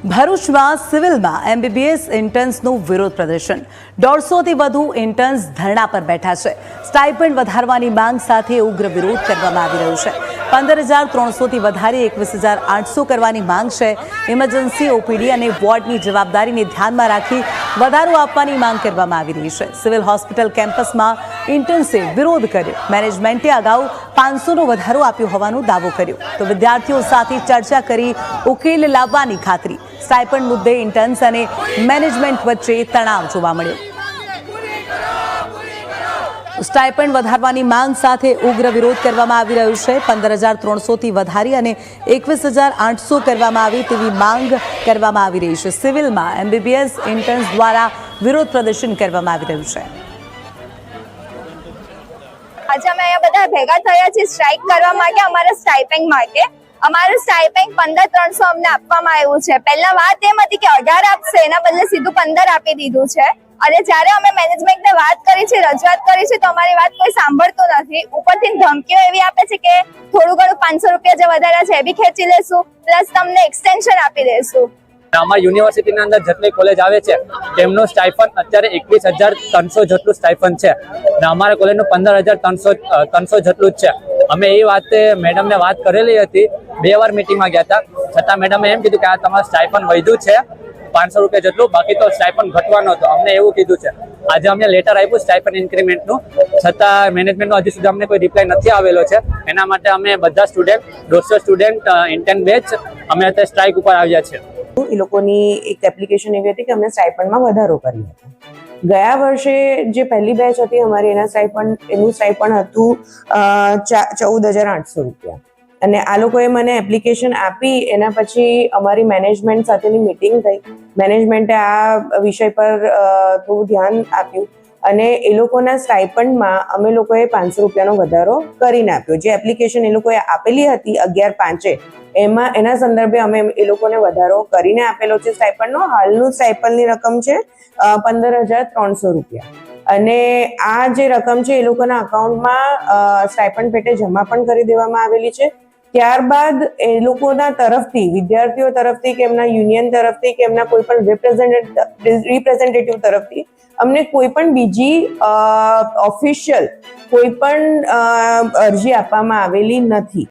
ભરૂચમાં સિવિલમાં એમબીબીએસ ઇન્ટર્ન્સનું વિરોધ પ્રદર્શન 150થી વધુ ઇન્ટર્ન્સ ધરણા પર બેઠા છે। સ્ટાઇપન્ડ વધારવાની માંગ સાથે ઉગ્ર વિરોધ કરવામાં આવી રહ્યો છે। 15,300થી વધારી 21,800 કરવાની માંગ છે। ઇમરજન્સી ઓપીડી અને વોર્ડની જવાબદારીને ધ્યાનમાં રાખી વધારો આપવાની માંગ કરવામાં આવી રહી છે। સિવિલ હોસ્પિટલ કેમ્પસમાં ઇન્ટર્ન્સે વિરોધ કર્યો। મેનેજમેન્ટે અગાઉ 500નો વધારો આપ્યો હોવાનો દાવો કર્યો તો વિદ્યાર્થીઓ સાથે ચર્ચા કરી ઉકેલ લાવવાની ખાતરી। સ્ટાઇપન્ડ મુદ્દે ઇન્ટર્ન્સ અને મેનેજમેન્ટ વચ્ચે તણાવ જોવા મળ્યો। સ્ટાઇપન્ડ વધારવાની માંગ સાથે ઉગ્ર વિરોધ કરવામાં આવી રહ્યો છે। 15,300થી વધારી અને 21,800 કરવામાં આવે તેવી માંગ કરવામાં આવી રહી છે। સિવિલમાં એમબીબીએસ ઇન્ટર્ન્સ દ્વારા વિરોધ પ્રદર્શન કરવામાં આવી રહ્યું છે। આજે અમે અહીંયા બધા ભેગા થયા છીએ સ્ટ્રાઇક કરવા માટે અમારા સ્ટાઇપેન્ડ માટે। અમારું સ્ટાઇપેન્ડ 15,300 અમને આપવામાં આવ્યું છે। પહેલા વાત એમ હતી કે 18 આપશે, એના બદલે સીધું 15 આપી દીધું છે। અને જ્યારે અમે મેનેજમેન્ટને વાત કરી છે, રજૂઆત કરી છે, તો અમારી વાત કોઈ સાંભળતું નથી। ઉપરથી ધમકીઓ એવી આપે છે કે થોડું ઘણું 500 રૂપિયા જે વધાર્યા છે એ બી ખેંચી લેશું, પ્લસ તમને એક્સટેન્શન આપી દેશું। અમારી યુનિવર્સિટીની અંદર જેટલી કોલેજ આવે છે તેમનું સ્ટાઇપન્ડ અત્યારે 21,300 જેટલું સ્ટાઇપન્ડ છે અને અમારા કોલેજનું 15,300 જેટલું જ છે। અમે એ વાતે મેડમને વાત કરેલી હતી, 2 વાર મિટિંગમાં ગયા હતા, છતાં મેડમે એમ કીધું કે આ તમારું સ્ટાઇપન્ડ વધ્યું છે 500 રૂપિયા જેટલું, બાકી તો સ્ટાઇપન્ડ ઘટવાનો હતો, અમને એવું કીધું છે। આજે અમને લેટર આપ્યું સ્ટાઇપન્ડ ઇન્ક્રીમેન્ટનું, છતાં મેનેજમેન્ટનો હજી સુધી અમને કોઈ રિપ્લાય નથી આવેલો છે। એના માટે અમે બધા સ્ટુડન્ટ 150 સ્ટુડન્ટ ઇન્ટર્ન બેચ અમે અત્યારે સ્ટ્રાઇક ઉપર આવ્યા છે। એ લોકોની એક એપ્લિકેશન એવી હતી કે અમને સ્ટાઇપન્ડમાં વધારો કર્યો હતો। ગયા વર્ષે જે પહેલી બેચ હતી અમારી એનું સ્ટાઇપન્ડ હતું 14,800 રૂપિયા અને આ લોકોએ મને એપ્લિકેશન આપી। એના પછી અમારી મેનેજમેન્ટ સાથેની મિટિંગ થઈ। મેનેજમેન્ટે આ વિષય પર થોડું ધ્યાન આપ્યું અને એ લોકોના સ્ટાઇપન્ડમાં અમે લોકોએ 500 રૂપિયાનો વધારો કરીને આપ્યો। જે એપ્લિકેશન એ લોકોએ આપેલી હતી 11/5 એના સંદર્ભે અમે એ લોકોને વધારો કરીને આપેલો છે સ્ટાઇપન્ડનો। હાલનું સ્ટાઇપન્ડની રકમ છે 15,300 રૂપિયા અને આ જે રકમ છે એ લોકોના અકાઉન્ટમાં સ્ટાઇપન્ડ પેટે જમા પણ કરી દેવામાં આવેલી છે। ત્યારબાદ એ લોકોના તરફથી, વિદ્યાર્થીઓ તરફથી કે એમના યુનિયન તરફથી કે એમના કોઈ પણ રિપ્રેઝેન્ટેટિવ તરફથી અમને કોઈ પણ બીજી ઓફિશિયલ કોઈ પણ અરજી આપવામાં આવેલી નથી।